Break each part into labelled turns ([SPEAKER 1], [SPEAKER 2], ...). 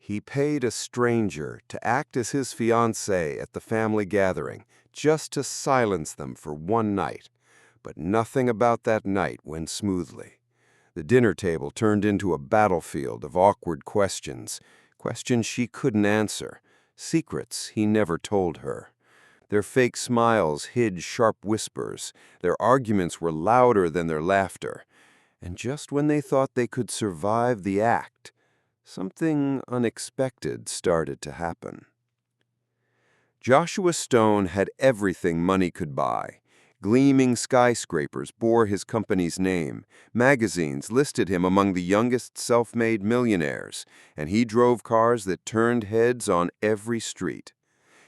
[SPEAKER 1] He paid a stranger to act as his fiancée at the family gathering, just to silence them for one night. But nothing about that night went smoothly. The dinner table turned into a battlefield of awkward questions, questions she couldn't answer, secrets he never told her. Their fake smiles hid sharp whispers, their arguments were louder than their laughter, and just when they thought they could survive the act, something unexpected started to happen. Joshua Stone had everything money could buy. Gleaming skyscrapers bore his company's name, magazines listed him among the youngest self-made millionaires, and he drove cars that turned heads on every street.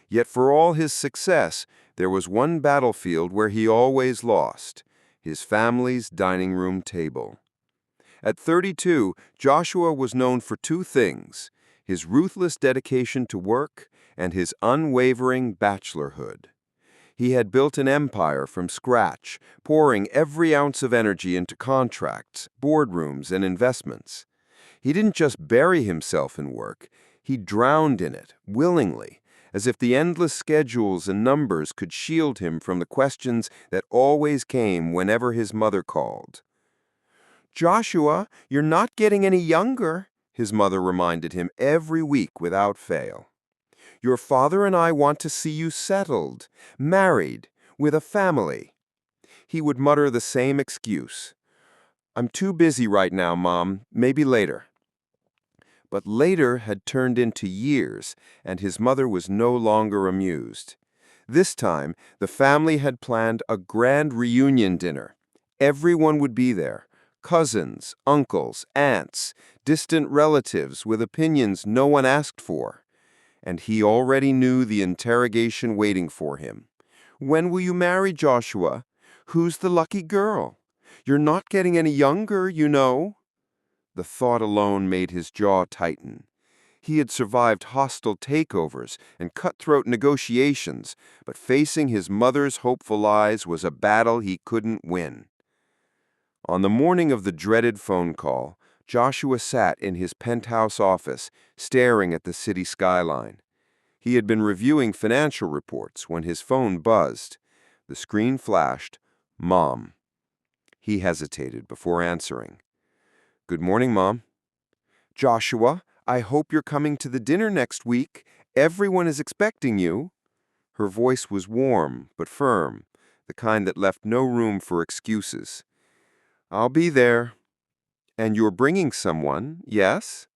[SPEAKER 1] Yet for all his success, there was one battlefield where he always lost: his family's dining room table. At 32, Joshua was known for two things: his ruthless dedication to work and his unwavering bachelorhood. He had built an empire from scratch, pouring every ounce of energy into contracts, boardrooms, and investments. He didn't just bury himself in work, he drowned in it, willingly, as if the endless schedules and numbers could shield him from the questions that always came whenever his mother called. "Joshua, you're not getting any younger," his mother reminded him every week without fail. "Your father and I want to see you settled, married, with a family." He would mutter the same excuse. "I'm too busy right now, Mom. Maybe later." But later had turned into years, and his mother was no longer amused. This time, the family had planned a grand reunion dinner. Everyone would be there: cousins, uncles, aunts, distant relatives with opinions no one asked for. And he already knew the interrogation waiting for him. "When will you marry, Joshua? Who's the lucky girl? You're not getting any younger, you know." The thought alone made his jaw tighten. He had survived hostile takeovers and cutthroat negotiations, but facing his mother's hopeful eyes was a battle he couldn't win. On the morning of the dreaded phone call, Joshua sat in his penthouse office, staring at the city skyline. He had been reviewing financial reports when his phone buzzed. The screen flashed, "Mom." He hesitated before answering. "Good morning, Mom." "Joshua, I hope you're coming to the dinner next week. Everyone is expecting you." Her voice was warm but firm, the kind that left no room for excuses. "I'll be there." "And you're bringing someone, yes?"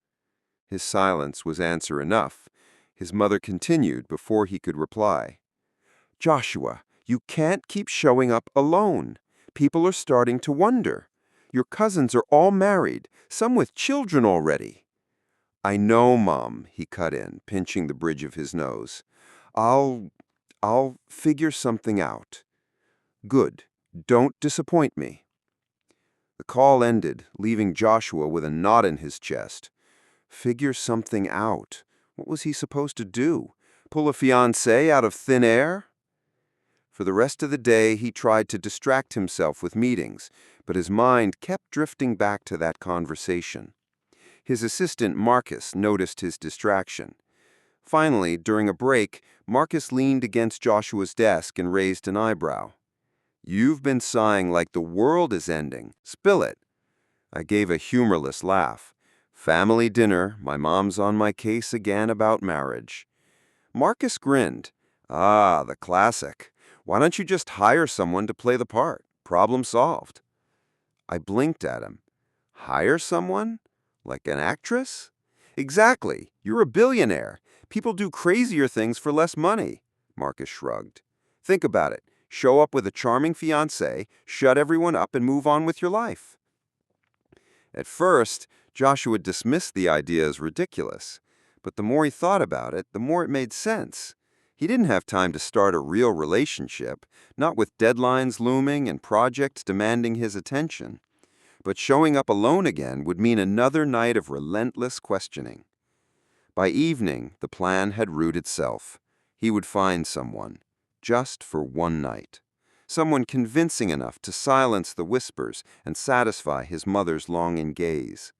[SPEAKER 1] His silence was answer enough. His mother continued before he could reply. "Joshua, you can't keep showing up alone. People are starting to wonder. Your cousins are all married, some with children already." "I know, Mom," he cut in, pinching the bridge of his nose. I'll figure something out." "Good. Don't disappoint me." The call ended, leaving Joshua with a knot in his chest. Figure something out. What was he supposed to do? Pull a fiancée out of thin air? For the rest of the day, he tried to distract himself with meetings, but his mind kept drifting back to that conversation. His assistant, Marcus, noticed his distraction. Finally, during a break, Marcus leaned against Joshua's desk and raised an eyebrow. "You've been sighing like the world is ending. Spill it." I gave a humorless laugh. "Family dinner, my mom's on my case again about marriage." Marcus grinned. "Ah, the classic. Why don't you just hire someone to play the part? Problem solved." I blinked at him. "Hire someone? Like an actress?" "Exactly. You're a billionaire. People do crazier things for less money." Marcus shrugged. "Think about it. Show up with a charming fiancée, shut everyone up, and move on with your life." At first, Joshua dismissed the idea as ridiculous, but the more he thought about it, the more it made sense. He didn't have time to start a real relationship, not with deadlines looming and projects demanding his attention. But showing up alone again would mean another night of relentless questioning. By evening, the plan had root itself. He would find someone, just for one night. Someone convincing enough to silence the whispers and satisfy his mother's longing gaze.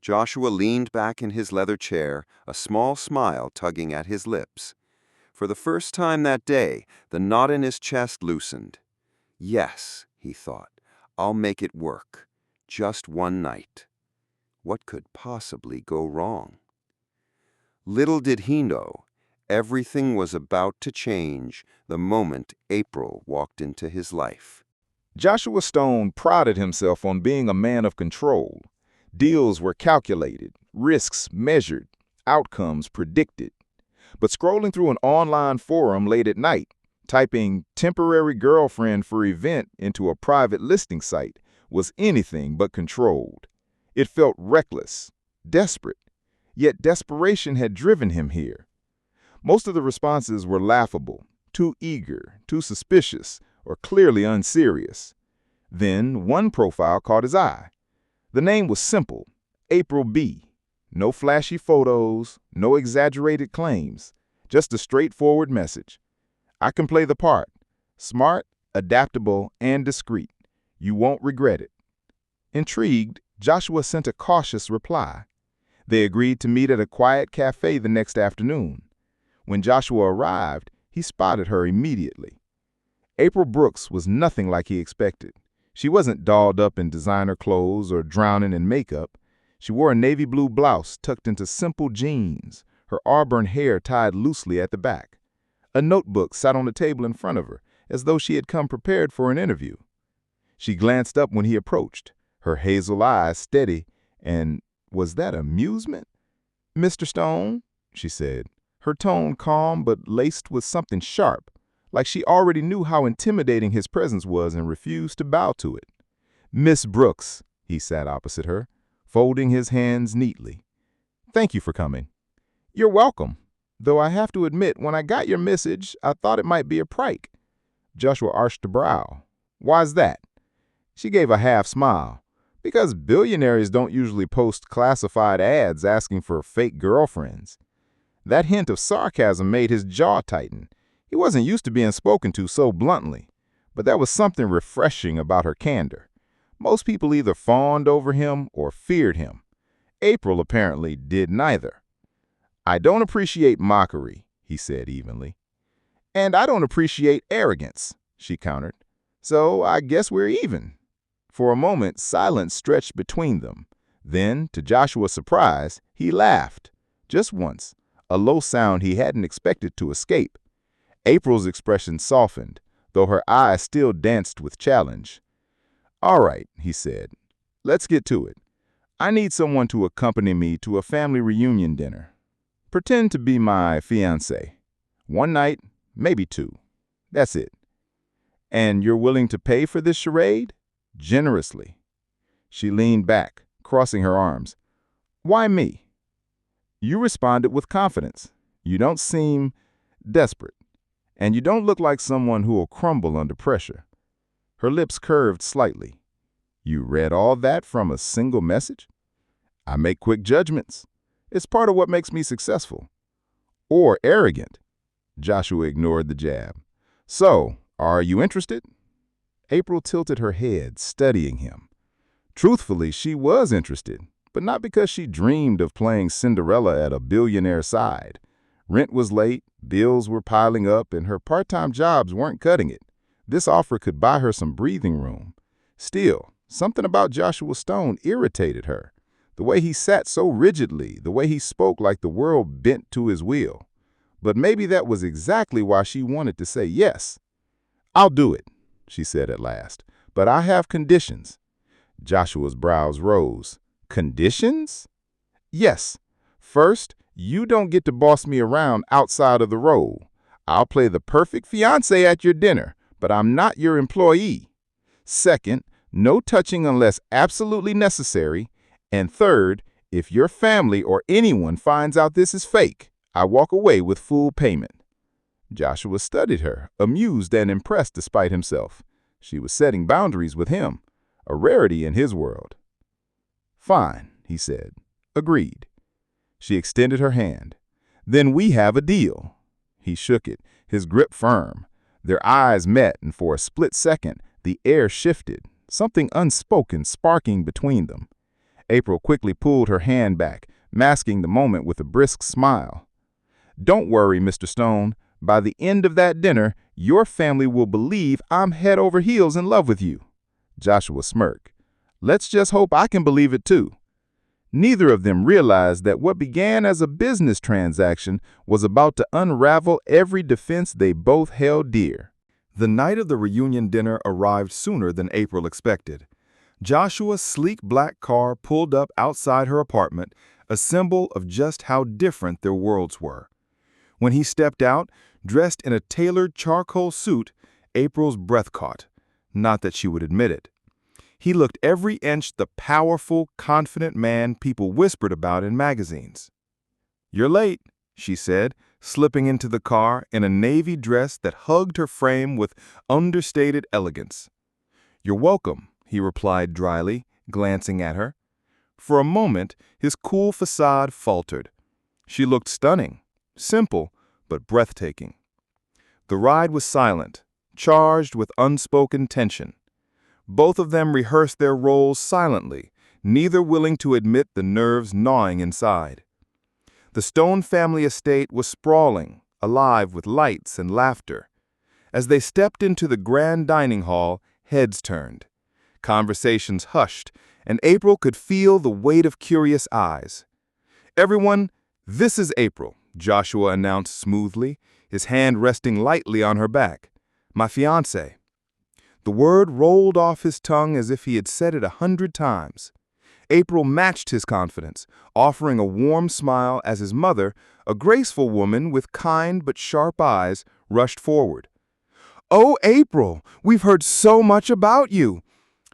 [SPEAKER 1] Joshua leaned back in his leather chair, a small smile tugging at his lips. For the first time that day, the knot in his chest loosened. Yes, he thought, I'll make it work. Just one night. What could possibly go wrong? Little did he know, everything was about to change the moment April walked into his life.
[SPEAKER 2] Joshua Stone prided himself on being a man of control. Deals were calculated, risks measured, outcomes predicted. But scrolling through an online forum late at night, typing "temporary girlfriend for event" into a private listing site was anything but controlled. It felt reckless, desperate, yet desperation had driven him here. Most of the responses were laughable, too eager, too suspicious, or clearly unserious. Then one profile caught his eye. The name was simple, April B. No flashy photos, no exaggerated claims, just a straightforward message. I can play the part. Smart, adaptable, and discreet. You won't regret it. Intrigued, Joshua sent a cautious reply. They agreed to meet at a quiet cafe the next afternoon. When Joshua arrived, he spotted her immediately. April Brooks was nothing like he expected. She wasn't dolled up in designer clothes or drowning in makeup. She wore a navy blue blouse tucked into simple jeans, her auburn hair tied loosely at the back. A notebook sat on the table in front of her, as though she had come prepared for an interview. She glanced up when he approached, her hazel eyes steady, and was that amusement? "Mr. Stone," she said, her tone calm but laced with something sharp, like she already knew how intimidating his presence was and refused to bow to it. "Miss Brooks," he sat opposite her, folding his hands neatly. "Thank you for coming." "You're welcome. Though I have to admit, when I got your message, I thought it might be a prank." Joshua arched a brow. "Why's that?" She gave a half smile. "Because billionaires don't usually post classified ads asking for fake girlfriends." That hint of sarcasm made his jaw tighten. He wasn't used to being spoken to so bluntly, but there was something refreshing about her candor. Most people either fawned over him or feared him. April apparently did neither. "I don't appreciate mockery," he said evenly. "And I don't appreciate arrogance," she countered. "So I guess we're even." For a moment, silence stretched between them. Then, to Joshua's surprise, he laughed. Just once, a low sound he hadn't expected to escape. April's expression softened, though her eyes still danced with challenge. "All right," he said. "Let's get to it. I need someone to accompany me to a family reunion dinner. Pretend to be my fiancé. One night, maybe two. That's it. And you're willing to pay for this charade? Generously." She leaned back, crossing her arms. "Why me?" You responded with confidence. You don't seem desperate. And you don't look like someone who will crumble under pressure. Her lips curved slightly. "You read all that from a single message?" "I make quick judgments. It's part of what makes me successful." "Or arrogant." Joshua ignored the jab. "So, are you interested?" April tilted her head, studying him. Truthfully, she was interested, but not because she dreamed of playing Cinderella at a billionaire's side. Rent was late, bills were piling up, and her part-time jobs weren't cutting it. This offer could buy her some breathing room. Still, something about Joshua Stone irritated her. The way he sat so rigidly, the way he spoke like the world bent to his will. But maybe that was exactly why she wanted to say yes. "I'll do it," she said at last, "but I have conditions." Joshua's brows rose. "Conditions?" "Yes. First, you don't get to boss me around outside of the role. I'll play the perfect fiancé at your dinner, but I'm not your employee. Second, no touching unless absolutely necessary. And third, if your family or anyone finds out this is fake, I walk away with full payment." Joshua studied her, amused and impressed despite himself. She was setting boundaries with him, a rarity in his world. "Fine," he said. "Agreed." She extended her hand. "Then we have a deal." He shook it, his grip firm. Their eyes met, and for a split second, the air shifted, something unspoken sparking between them. April quickly pulled her hand back, masking the moment with a brisk smile. "Don't worry, Mr. Stone. By the end of that dinner, your family will believe I'm head over heels in love with you." Joshua smirked. "Let's just hope I can believe it too." Neither of them realized that what began as a business transaction was about to unravel every defense they both held dear. The night of the reunion dinner arrived sooner than April expected. Joshua's sleek black car pulled up outside her apartment, a symbol of just how different their worlds were. When he stepped out, dressed in a tailored charcoal suit, April's breath caught. Not that she would admit it. He looked every inch the powerful, confident man people whispered about in magazines. "You're late," she said, slipping into the car in a navy dress that hugged her frame with understated elegance. "You're welcome," he replied dryly, glancing at her. For a moment, his cool facade faltered. She looked stunning, simple, but breathtaking. The ride was silent, charged with unspoken tension. Both of them rehearsed their roles silently, neither willing to admit the nerves gnawing inside. The Stone family estate was sprawling, alive with lights and laughter. As they stepped into the grand dining hall, heads turned. Conversations hushed, and April could feel the weight of curious eyes. "Everyone, this is April," Joshua announced smoothly, his hand resting lightly on her back. "My fiancée." The word rolled off his tongue as if he had said it 100 times. April matched his confidence, offering a warm smile as his mother, a graceful woman with kind but sharp eyes, rushed forward. "Oh, April, we've heard so much about you."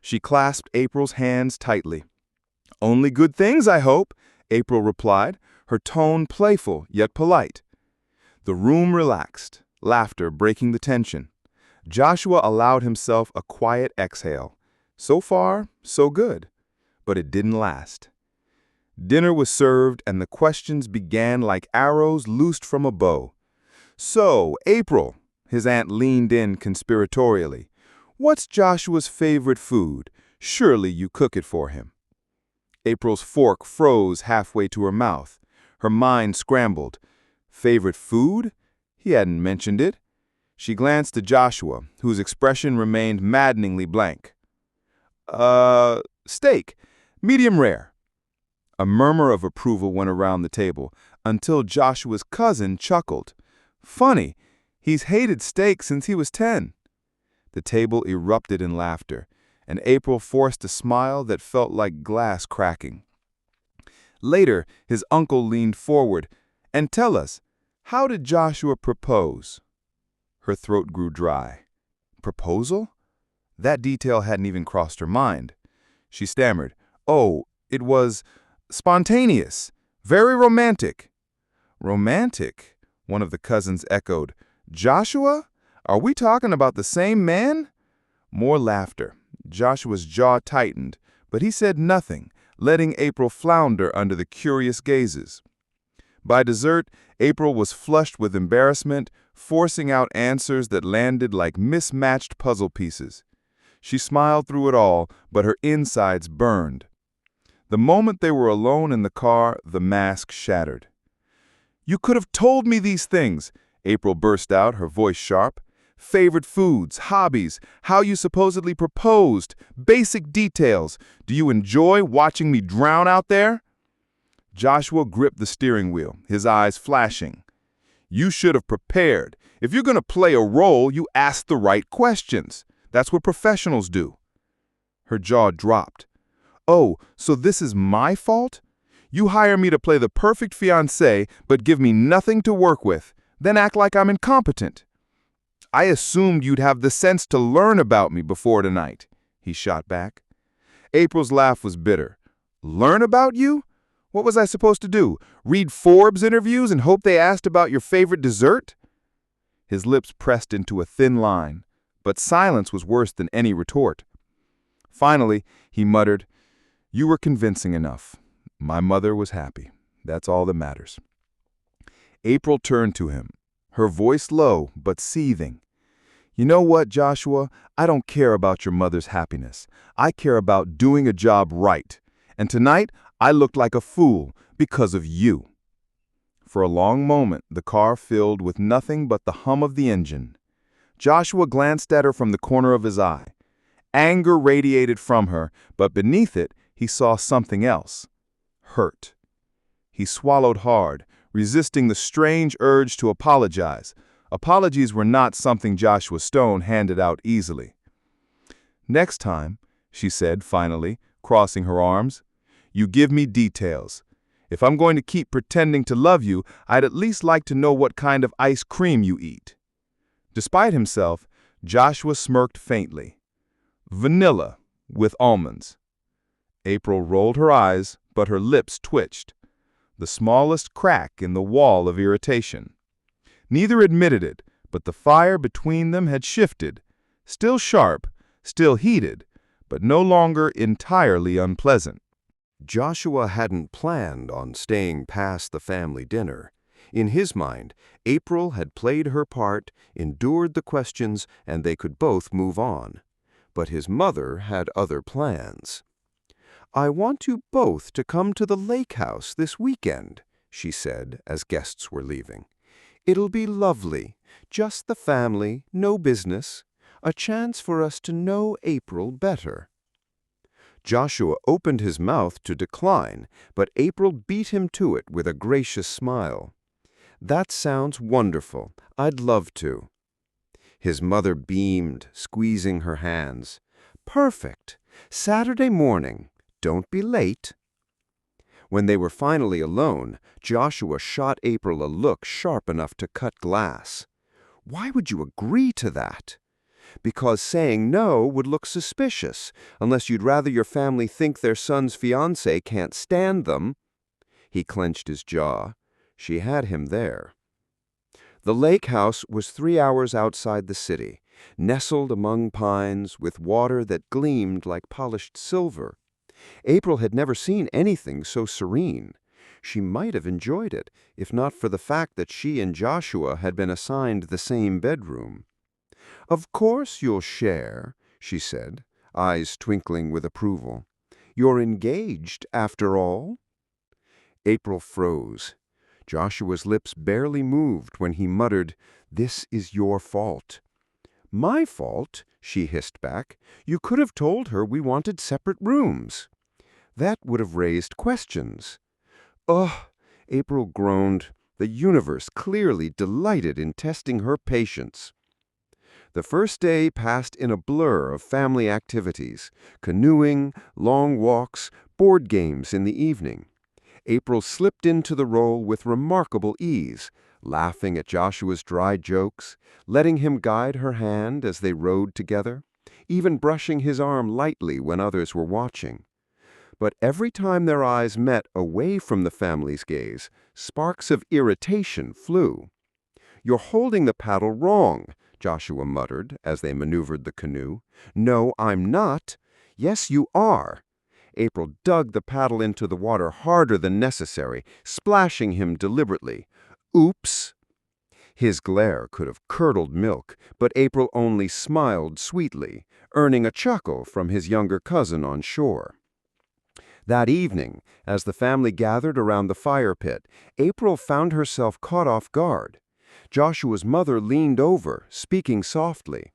[SPEAKER 2] She clasped April's hands tightly. "Only good things, I hope," April replied, her tone playful yet polite. The room relaxed, laughter breaking the tension. Joshua allowed himself a quiet exhale. So far, so good. But it didn't last. Dinner was served and the questions began like arrows loosed from a bow. "So, April," his aunt leaned in conspiratorially, "what's Joshua's favorite food? Surely you cook it for him." April's fork froze halfway to her mouth. Her mind scrambled. Favorite food? He hadn't mentioned it. She glanced at Joshua, whose expression remained maddeningly blank. Steak. Medium rare." A murmur of approval went around the table, until Joshua's cousin chuckled. "Funny, he's hated steak since he was 10. The table erupted in laughter, and April forced a smile that felt like glass cracking. Later, his uncle leaned forward. "And tell us, how did Joshua propose?" Her throat grew dry. Proposal? That detail hadn't even crossed her mind. She stammered, "Oh, it was spontaneous, very romantic." "Romantic?" one of the cousins echoed. "Joshua? Are we talking about the same man?" More laughter. Joshua's jaw tightened, but he said nothing, letting April flounder under the curious gazes. By dessert, April was flushed with embarrassment, forcing out answers that landed like mismatched puzzle pieces. She smiled through it all, but her insides burned. The moment they were alone in the car, the mask shattered. "You could have told me these things," April burst out, her voice sharp. "Favorite foods, hobbies, how you supposedly proposed, basic details. Do you enjoy watching me drown out there?" Joshua gripped the steering wheel, his eyes flashing. "You should have prepared. If you're going to play a role, you ask the right questions. That's what professionals do." Her jaw dropped. "Oh, so this is my fault? You hire me to play the perfect fiancé, but give me nothing to work with, then act like I'm incompetent." "I assumed you'd have the sense to learn about me before tonight," he shot back. April's laugh was bitter. "Learn about you? What was I supposed to do? Read Forbes interviews and hope they asked about your favorite dessert?" His lips pressed into a thin line, but silence was worse than any retort. Finally, he muttered, "You were convincing enough. My mother was happy. That's all that matters." April turned to him, her voice low but seething. "You know what, Joshua? I don't care about your mother's happiness. I care about doing a job right. And tonight, I looked like a fool because of you." For a long moment, the car filled with nothing but the hum of the engine. Joshua glanced at her from the corner of his eye. Anger radiated from her, but beneath it, he saw something else. Hurt. He swallowed hard, resisting the strange urge to apologize. Apologies were not something Joshua Stone handed out easily. "Next time," she said finally, crossing her arms, "you give me details. If I'm going to keep pretending to love you, I'd at least like to know what kind of ice cream you eat." Despite himself, Joshua smirked faintly. "Vanilla, with almonds." April rolled her eyes, but her lips twitched. The smallest crack in the wall of irritation. Neither admitted it, but the fire between them had shifted. Still sharp, still heated, but no longer entirely unpleasant.
[SPEAKER 1] Joshua hadn't planned on staying past the family dinner. In his mind, April had played her part, endured the questions, and they could both move on. But his mother had other plans. "I want you both to come to the lake house this weekend," she said as guests were leaving. "It'll be lovely. Just the family, no business. A chance for us to know April better." Joshua opened his mouth to decline, but April beat him to it with a gracious smile. "That sounds wonderful. I'd love to." His mother beamed, squeezing her hands. "Perfect. Saturday morning. Don't be late." When they were finally alone, Joshua shot April a look sharp enough to cut glass. "Why would you agree to that?" "Because saying no would look suspicious, unless you'd rather your family think their son's fiancée can't stand them." He clenched his jaw. She had him there. The lake house was 3 hours outside the city, nestled among pines with water that gleamed like polished silver. April had never seen anything so serene. She might have enjoyed it, if not for the fact that she and Joshua had been assigned the same bedroom. "Of course you'll share," she said, eyes twinkling with approval. "You're engaged, after all." April froze. Joshua's lips barely moved when he muttered, "This is your fault." "My fault?" she hissed back. "You could have told her we wanted separate rooms." "That would have raised questions." "Ugh," April groaned, the universe clearly delighted in testing her patience. The first day passed in a blur of family activities, canoeing, long walks, board games in the evening. April slipped into the role with remarkable ease, laughing at Joshua's dry jokes, letting him guide her hand as they rode together, even brushing his arm lightly when others were watching. But every time their eyes met away from the family's gaze, sparks of irritation flew. "You're holding the paddle wrong," Joshua muttered as they maneuvered the canoe. "No, I'm not." "Yes, you are." April dug the paddle into the water harder than necessary, splashing him deliberately. "Oops." His glare could have curdled milk, but April only smiled sweetly, earning a chuckle from his younger cousin on shore. That evening, as the family gathered around the fire pit, April found herself caught off guard. Joshua's mother leaned over, speaking softly.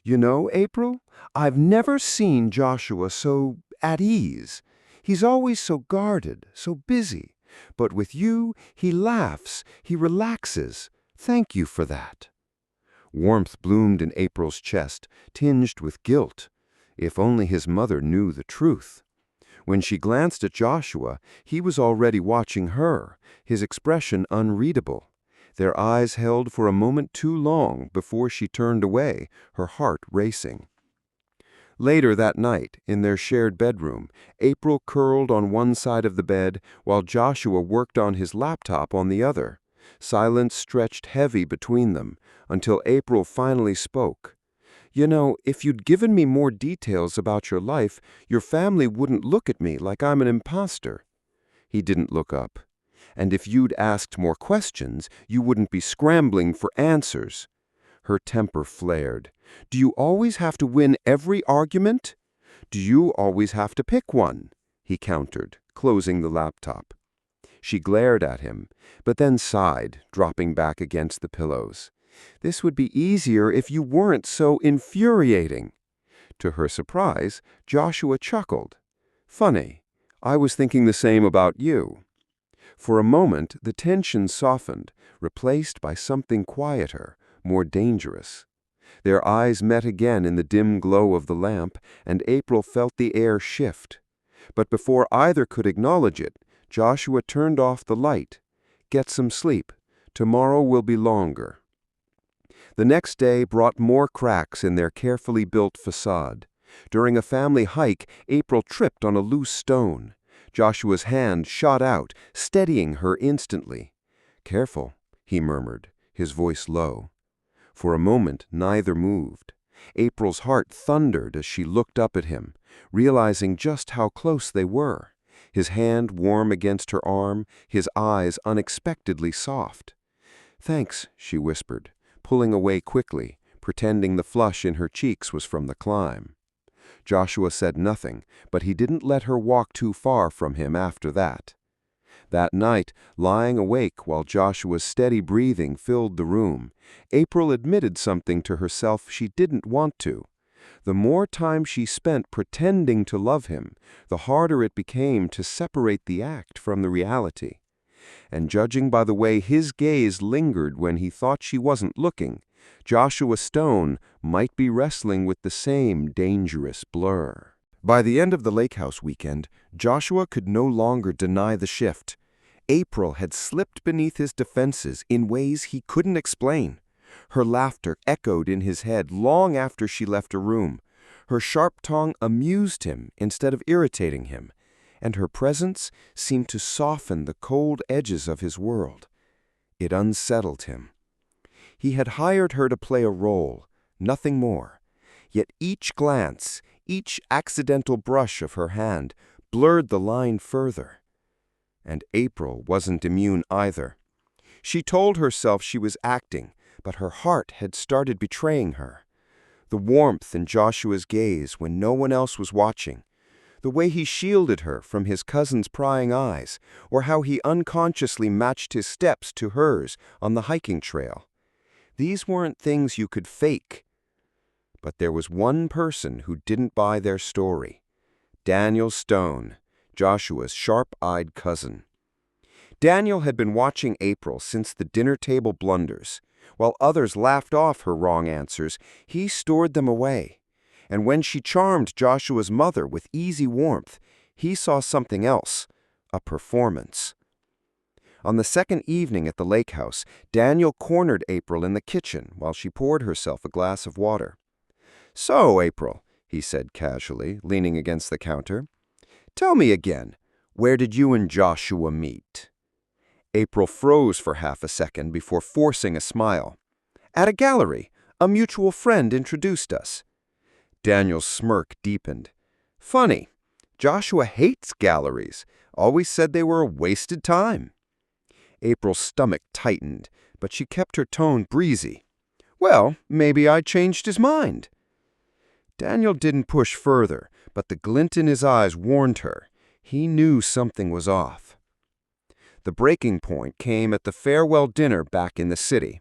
[SPEAKER 1] "You know, April, I've never seen Joshua so at ease. He's always so guarded, so busy. But with you, he laughs, he relaxes. Thank you for that." Warmth bloomed in April's chest, tinged with guilt. If only his mother knew the truth. When she glanced at Joshua, he was already watching her, his expression unreadable. Their eyes held for a moment too long before she turned away, her heart racing. Later that night, in their shared bedroom, April curled on one side of the bed while Joshua worked on his laptop on the other. Silence stretched heavy between them, until April finally spoke. "You know, if you'd given me more details about your life, your family wouldn't look at me like I'm an imposter." He didn't look up. "And if you'd asked more questions, you wouldn't be scrambling for answers." Her temper flared. "Do you always have to win every argument? Do you always have to pick one?" he countered, closing the laptop. She glared at him, but then sighed, dropping back against the pillows. This would be easier if you weren't so infuriating. To her surprise, Joshua chuckled. Funny, I was thinking the same about you. For a moment, the tension softened, replaced by something quieter, more dangerous. Their eyes met again in the dim glow of the lamp, and April felt the air shift. But before either could acknowledge it, Joshua turned off the light. Get some sleep. Tomorrow will be longer. The next day brought more cracks in their carefully built facade. During a family hike, April tripped on a loose stone. Joshua's hand shot out, steadying her instantly. Careful, he murmured, his voice low. For a moment, neither moved. April's heart thundered as she looked up at him, realizing just how close they were. His hand warm against her arm, his eyes unexpectedly soft. Thanks, she whispered, pulling away quickly, pretending the flush in her cheeks was from the climb. Joshua said nothing, but he didn't let her walk too far from him after that. That night, lying awake while Joshua's steady breathing filled the room, April admitted something to herself she didn't want to. The more time she spent pretending to love him, the harder it became to separate the act from the reality. And judging by the way his gaze lingered when he thought she wasn't looking, Joshua Stone might be wrestling with the same dangerous blur. By the end of the lake house weekend, Joshua could no longer deny the shift. April had slipped beneath his defenses in ways he couldn't explain. Her laughter echoed in his head long after she left her room. Her sharp tongue amused him instead of irritating him, and her presence seemed to soften the cold edges of his world. It unsettled him. He had hired her to play a role, nothing more. Yet each glance, each accidental brush of her hand blurred the line further. And April wasn't immune either. She told herself she was acting, but her heart had started betraying her. The warmth in Joshua's gaze when no one else was watching, the way he shielded her from his cousin's prying eyes, or how he unconsciously matched his steps to hers on the hiking trail. These weren't things you could fake. But there was one person who didn't buy their story. Daniel Stone, Joshua's sharp-eyed cousin. Daniel had been watching April since the dinner table blunders. While others laughed off her wrong answers, he stored them away. And when she charmed Joshua's mother with easy warmth, he saw something else, a performance. On the second evening at the lake house, Daniel cornered April in the kitchen while she poured herself a glass of water. "So, April," he said casually, leaning against the counter, "tell me again, where did you and Joshua meet?" April froze for half a second before forcing a smile. "At a gallery. A mutual friend introduced us." Daniel's smirk deepened. "Funny. Joshua hates galleries. Always said they were a wasted time." April's stomach tightened, but she kept her tone breezy. "Well, maybe I changed his mind." Daniel didn't push further, but the glint in his eyes warned her. He knew something was off. The breaking point came at the farewell dinner back in the city.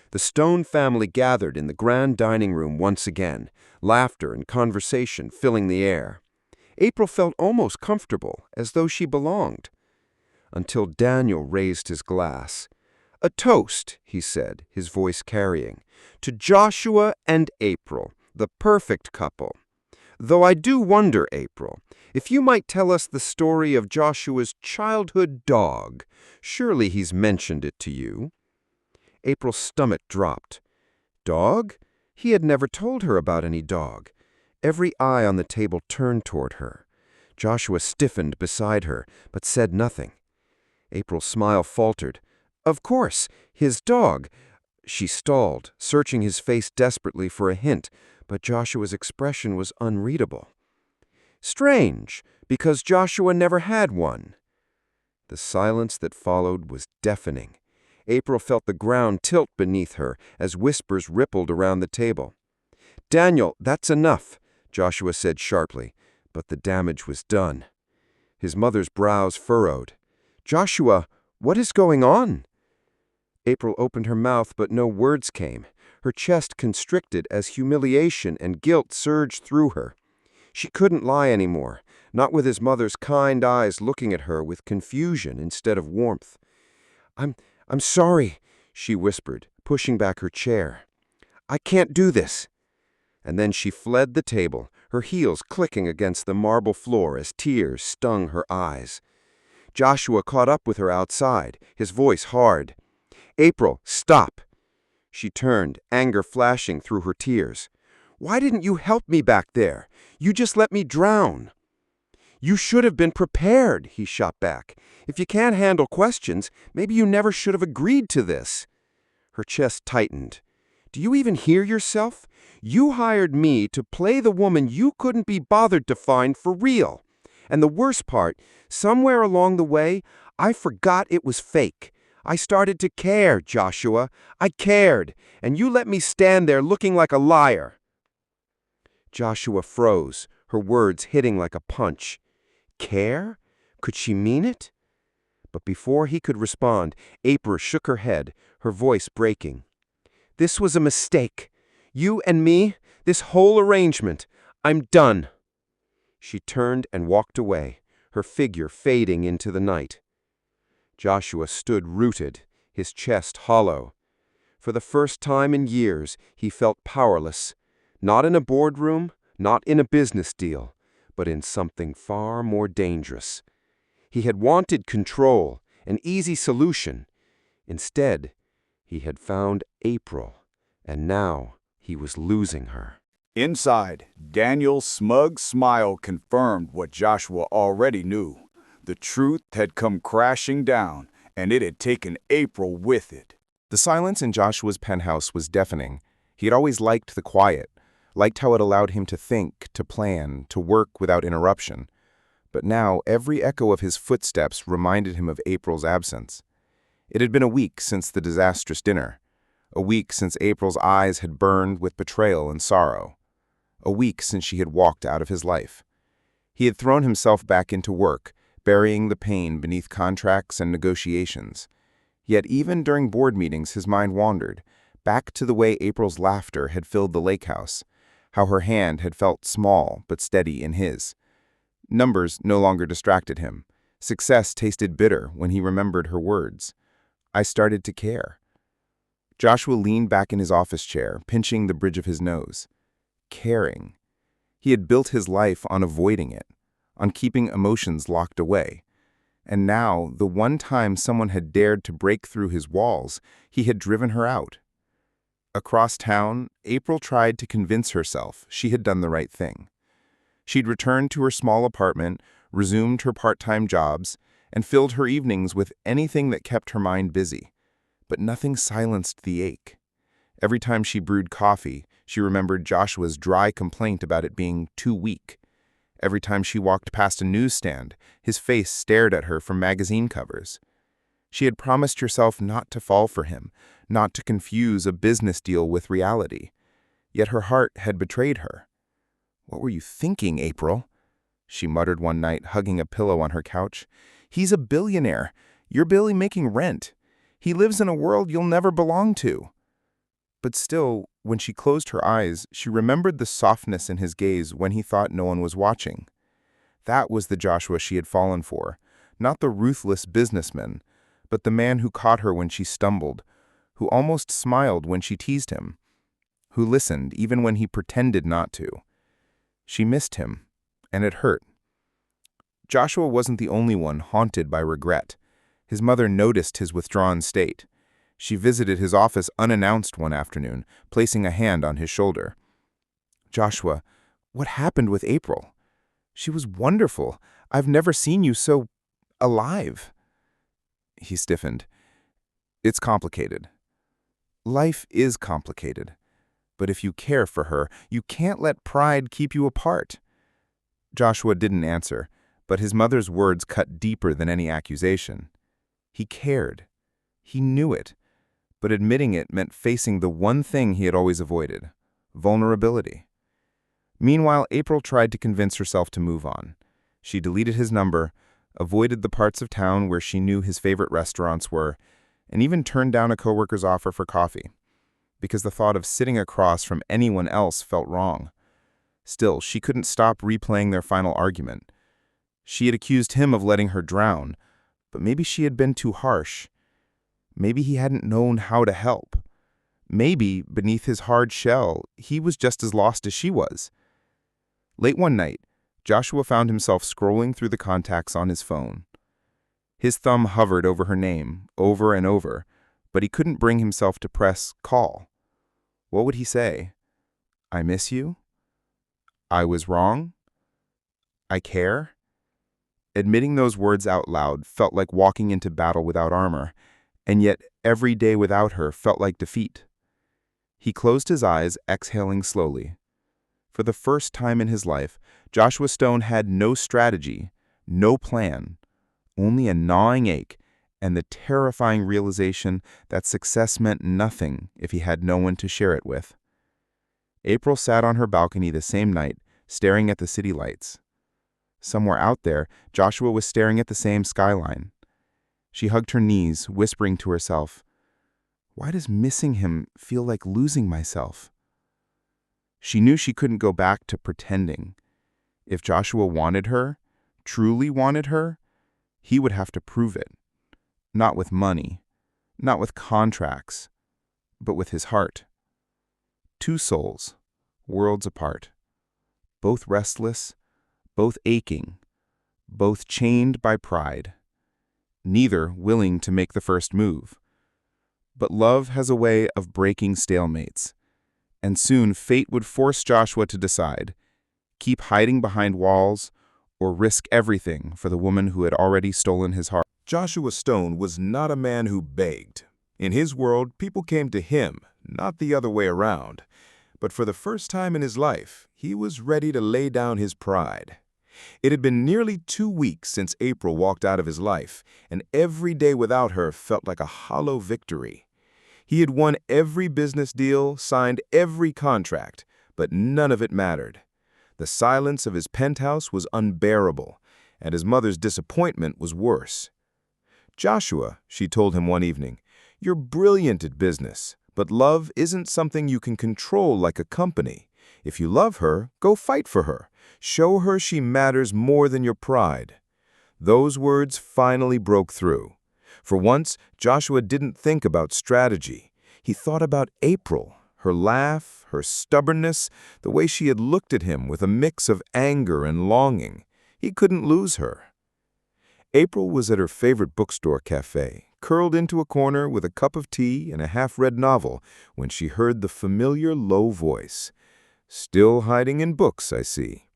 [SPEAKER 1] The Stone family gathered in the grand dining room once again, laughter and conversation filling the air. April felt almost comfortable, as though she belonged. Until Daniel raised his glass. "A toast," he said, his voice carrying, "to Joshua and April, the perfect couple. Though I do wonder, April, if you might tell us the story of Joshua's childhood dog. Surely he's mentioned it to you." April's stomach dropped. Dog? He had never told her about any dog. Every eye on the table turned toward her. Joshua stiffened beside her, but said nothing. April's smile faltered. "Of course, his dog." She stalled, searching his face desperately for a hint, but Joshua's expression was unreadable. "Strange, because Joshua never had one." The silence that followed was deafening. April felt the ground tilt beneath her as whispers rippled around the table. "Daniel, that's enough," Joshua said sharply, but the damage was done. His mother's brows furrowed. "Joshua, what is going on?" April opened her mouth, but no words came. Her chest constricted as humiliation and guilt surged through her. She couldn't lie anymore, not with his mother's kind eyes looking at her with confusion instead of warmth. I'm sorry," she whispered, pushing back her chair. "I can't do this." And then she fled the table, her heels clicking against the marble floor as tears stung her eyes. Joshua caught up with her outside, his voice hard. "April, stop!" She turned, anger flashing through her tears. "Why didn't you help me back there? You just let me drown." "You should have been prepared," he shot back. "If you can't handle questions, maybe you never should have agreed to this." Her chest tightened. "Do you even hear yourself? You hired me to play the woman you couldn't be bothered to find for real. And the worst part, somewhere along the way, I forgot it was fake. I started to care, Joshua. I cared, and you let me stand there looking like a liar." Joshua froze, her words hitting like a punch. Care? Could she mean it? But before he could respond, April shook her head, her voice breaking. "This was a mistake. You and me, this whole arrangement. I'm done." She turned and walked away, her figure fading into the night. Joshua stood rooted, his chest hollow. For the first time in years, he felt powerless, not in a boardroom, not in a business deal, but in something far more dangerous. He had wanted control, an easy solution. Instead, he had found April, and now he was losing her.
[SPEAKER 3] Inside, Daniel's smug smile confirmed what Joshua already knew. The truth had come crashing down, and it had taken April with it.
[SPEAKER 2] The silence in Joshua's penthouse was deafening. He had always liked the quiet, liked how it allowed him to think, to plan, to work without interruption. But now every echo of his footsteps reminded him of April's absence. It had been a week since the disastrous dinner, a week since April's eyes had burned with betrayal and sorrow, a week since she had walked out of his life. He had thrown himself back into work, burying the pain beneath contracts and negotiations. Yet even during board meetings his mind wandered, back to the way April's laughter had filled the lake house, how her hand had felt small but steady in his. Numbers no longer distracted him. Success tasted bitter when he remembered her words. "I started to care." Joshua leaned back in his office chair, pinching the bridge of his nose. Caring. He had built his life on avoiding it, on keeping emotions locked away. And now, the one time someone had dared to break through his walls, he had driven her out. Across town, April tried to convince herself she had done the right thing. She'd returned to her small apartment, resumed her part-time jobs, and filled her evenings with anything that kept her mind busy. But nothing silenced the ache. Every time she brewed coffee, she remembered Joshua's dry complaint about it being too weak. Every time she walked past a newsstand, his face stared at her from magazine covers. She had promised herself not to fall for him, not to confuse a business deal with reality. Yet her heart had betrayed her. "What were you thinking, April?" she muttered one night, hugging a pillow on her couch. "He's a billionaire. You're barely making rent. He lives in a world you'll never belong to." But still, when she closed her eyes, she remembered the softness in his gaze when he thought no one was watching. That was the Joshua she had fallen for, not the ruthless businessman, but the man who caught her when she stumbled, who almost smiled when she teased him, who listened even when he pretended not to. She missed him, and it hurt. Joshua wasn't the only one haunted by regret. His mother noticed his withdrawn state. She visited his office unannounced one afternoon, placing a hand on his shoulder. "Joshua, what happened with April? She was wonderful. I've never seen you so alive." He stiffened. "It's complicated. Life is complicated. But if you care for her, you can't let pride keep you apart." Joshua didn't answer, but his mother's words cut deeper than any accusation. He cared. He knew it. But admitting it meant facing the one thing he had always avoided: vulnerability. Meanwhile, April tried to convince herself to move on. She deleted his number, avoided the parts of town where she knew his favorite restaurants were, and even turned down a coworker's offer for coffee, because the thought of sitting across from anyone else felt wrong. Still, she couldn't stop replaying their final argument. She had accused him of letting her drown, but maybe she had been too harsh. Maybe he hadn't known how to help. Maybe, beneath his hard shell, he was just as lost as she was. Late one night, Joshua found himself scrolling through the contacts on his phone. His thumb hovered over her name, over and over, but he couldn't bring himself to press call. What would he say? I miss you? I was wrong? I care? Admitting those words out loud felt like walking into battle without armor, and yet every day without her felt like defeat. He closed his eyes, exhaling slowly. For the first time in his life, Joshua Stone had no strategy, no plan, only a gnawing ache and the terrifying realization that success meant nothing if he had no one to share it with. April sat on her balcony the same night, staring at the city lights. Somewhere out there, Joshua was staring at the same skyline. She hugged her knees, whispering to herself, "Why does missing him feel like losing myself?" She knew she couldn't go back to pretending. If Joshua wanted her, truly wanted her, he would have to prove it. Not with money, not with contracts, but with his heart. Two souls, worlds apart. Both restless, both aching, both chained by pride. Neither willing to make the first move. But love has a way of breaking stalemates. And soon fate would force Joshua to decide, keep hiding behind walls or risk everything for the woman who had already stolen his heart.
[SPEAKER 3] Joshua Stone was not a man who begged. In his world, people came to him, not the other way around. But for the first time in his life, he was ready to lay down his pride. It had been nearly 2 weeks since April walked out of his life, and every day without her felt like a hollow victory. He had won every business deal, signed every contract, but none of it mattered. The silence of his penthouse was unbearable, and his mother's disappointment was worse. "Joshua," she told him one evening, "you're brilliant at business, but love isn't something you can control like a company. If you love her, go fight for her. Show her she matters more than your pride." Those words finally broke through. For once, Joshua didn't think about strategy. He thought about April, her laugh, her stubbornness, the way she had looked at him with a mix of anger and longing. He couldn't lose her. April was at her favorite bookstore cafe, curled into a corner with a cup of tea and a half-read novel, when she heard the familiar low voice. "Still hiding in books, I see."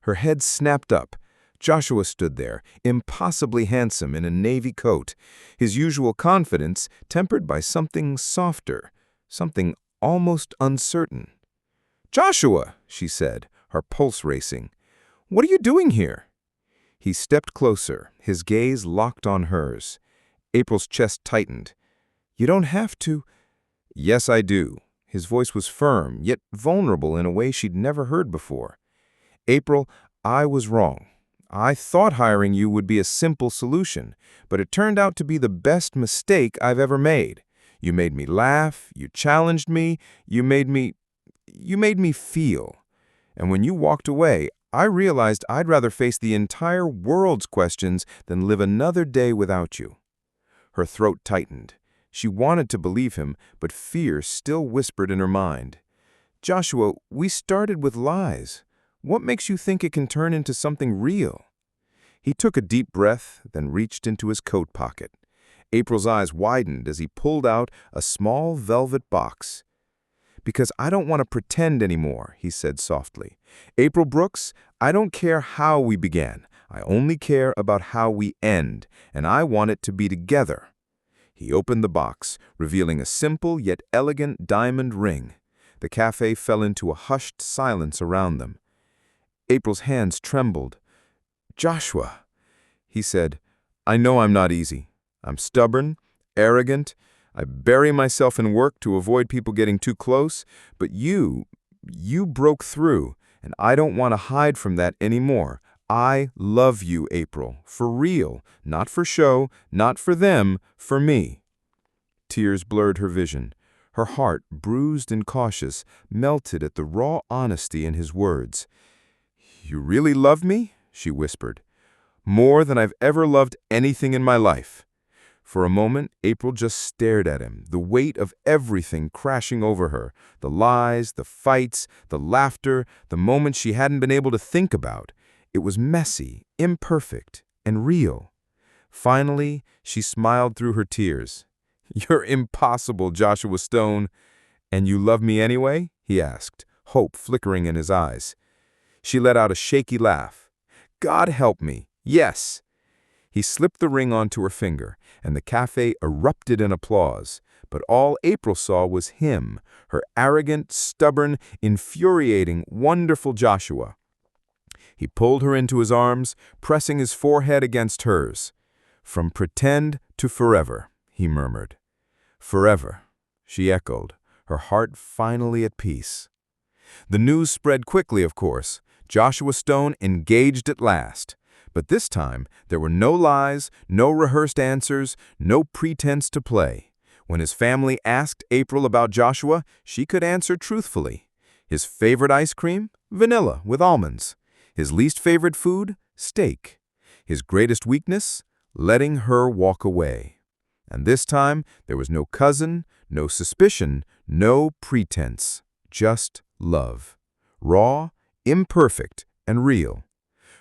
[SPEAKER 3] Her head snapped up. Joshua stood there, impossibly handsome in a navy coat, his usual confidence tempered by something softer, something almost uncertain. "Joshua," she said, her pulse racing, "what are you doing here?" He stepped closer, his gaze locked on hers. April's chest tightened. "You don't have to." "Yes, I do." His voice was firm, yet vulnerable in a way she'd never heard before. "April, I was wrong. I thought hiring you would be a simple solution, but it turned out to be the best mistake I've ever made. You made me laugh, you challenged me, you made me feel. And when you walked away, I realized I'd rather face the entire world's questions than live another day without you." Her throat tightened. She wanted to believe him, but fear still whispered in her mind. "Joshua, we started with lies. What makes you think it can turn into something real?" He took a deep breath, then reached into his coat pocket. April's eyes widened as he pulled out a small velvet box. "Because I don't want to pretend anymore," he said softly. "April Brooks, I don't care how we began. I only care about how we end, and I want it to be together." He opened the box, revealing a simple yet elegant diamond ring. The cafe fell into a hushed silence around them. April's hands trembled. "Joshua," he said, "I know I'm not easy. I'm stubborn, arrogant. I bury myself in work to avoid people getting too close, but you broke through, and I don't want to hide from that anymore. I love you, April, for real, not for show, not for them, for me. Tears blurred her vision. Her heart, bruised and cautious, melted at the raw honesty in his words. You really love me? She whispered. More than I've ever loved anything in my life. For a moment, April just stared at him, the weight of everything crashing over her, the lies, the fights, the laughter, the moments she hadn't been able to think about. It was messy, imperfect, and real. Finally, she smiled through her tears. You're impossible, Joshua Stone. And you love me anyway? He asked, hope flickering in his eyes. She let out a shaky laugh. God help me, yes. He slipped the ring onto her finger, and the cafe erupted in applause. But all April saw was him, her arrogant, stubborn, infuriating, wonderful Joshua. He pulled her into his arms, pressing his forehead against hers. From pretend to forever, he murmured. Forever, she echoed, her heart finally at peace. The news spread quickly, of course. Joshua Stone engaged at last. But this time, there were no lies, no rehearsed answers, no pretense to play. When his family asked April about Joshua, she could answer truthfully. His favorite ice cream? Vanilla with almonds. His least favorite food? Steak. His greatest weakness? Letting her walk away. And this time, there was no cousin, no suspicion, no pretense. Just love. Raw, imperfect, and real.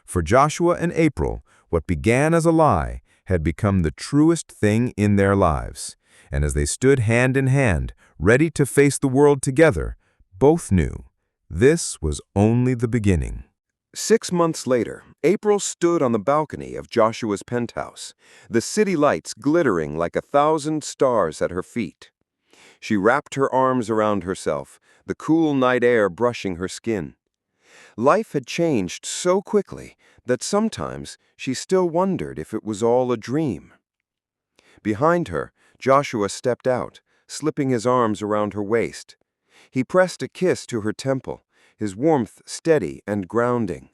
[SPEAKER 3] For Joshua and April, what began as a lie had become the truest thing in their lives. And as they stood hand in hand, ready to face the world together, both knew this was only the beginning.
[SPEAKER 1] 6 months later, April stood on the balcony of Joshua's penthouse, the city lights glittering like 1,000 stars at her feet. She wrapped her arms around herself, the cool night air brushing her skin. Life had changed so quickly that sometimes she still wondered if it was all a dream. Behind her, Joshua stepped out, slipping his arms around her waist. He pressed a kiss to her temple, his warmth steady and grounding.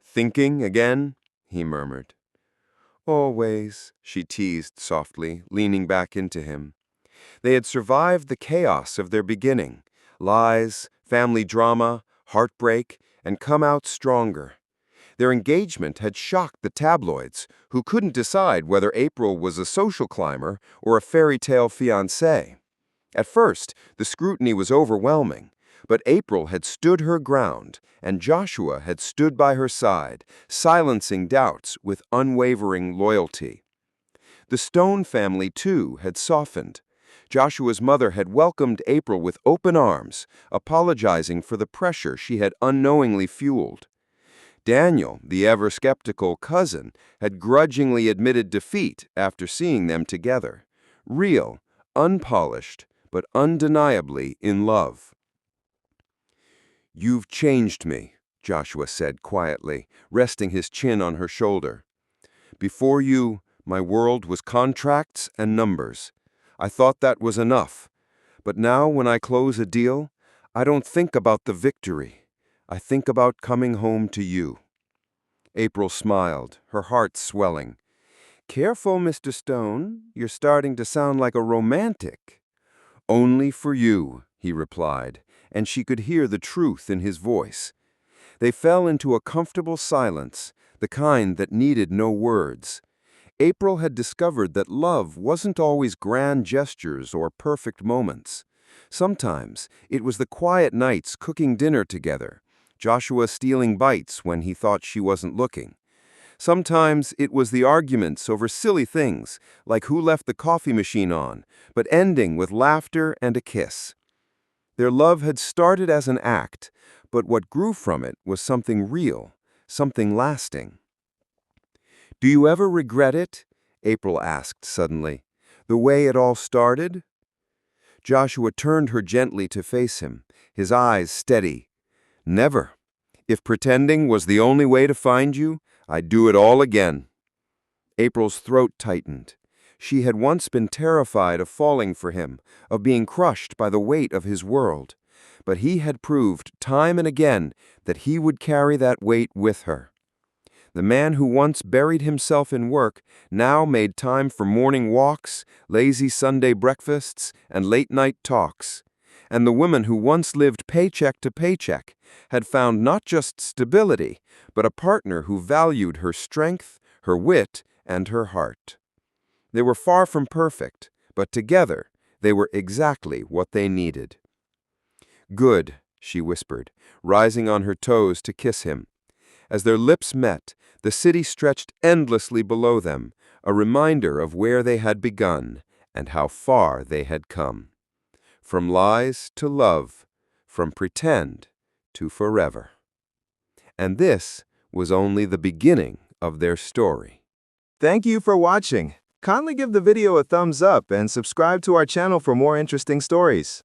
[SPEAKER 1] Thinking again? He murmured. Always, she teased softly, leaning back into him. They had survived the chaos of their beginning, lies, family drama, heartbreak, and come out stronger. Their engagement had shocked the tabloids, who couldn't decide whether April was a social climber or a fairy tale fiancée. At first, the scrutiny was overwhelming, but April had stood her ground, and Joshua had stood by her side, silencing doubts with unwavering loyalty. The Stone family, too, had softened. Joshua's mother had welcomed April with open arms, apologizing for the pressure she had unknowingly fueled. Daniel, the ever-skeptical cousin, had grudgingly admitted defeat after seeing them together. Real, unpolished, but undeniably in love. You've changed me, Joshua said quietly, resting his chin on her shoulder. Before you, my world was contracts and numbers. I thought that was enough. But now when I close a deal, I don't think about the victory. I think about coming home to you. April smiled, her heart swelling. Careful, Mr. Stone. You're starting to sound like a romantic. Only for you, he replied, and she could hear the truth in his voice. They fell into a comfortable silence, the kind that needed no words. April had discovered that love wasn't always grand gestures or perfect moments. Sometimes it was the quiet nights cooking dinner together, Joshua stealing bites when he thought she wasn't looking. Sometimes it was the arguments over silly things, like who left the coffee machine on, but ending with laughter and a kiss. Their love had started as an act, but what grew from it was something real, something lasting. Do you ever regret it? April asked suddenly. The way it all started? Joshua turned her gently to face him, his eyes steady. Never. If pretending was the only way to find you, I'd do it all again. April's throat tightened. She had once been terrified of falling for him, of being crushed by the weight of his world. But he had proved time and again that he would carry that weight with her. The man who once buried himself in work now made time for morning walks, lazy Sunday breakfasts, and late-night talks. And the woman who once lived paycheck to paycheck had found not just stability, but a partner who valued her strength, her wit, and her heart. They were far from perfect, but together they were exactly what they needed. "Good," she whispered, rising on her toes to kiss him. As their lips met, the city stretched endlessly below them, a reminder of where they had begun and how far they had come. From lies to love, from pretend to forever. And this was only the beginning of their story.
[SPEAKER 3] Thank you for watching. Kindly give the video a thumbs up and subscribe to our channel for more interesting stories.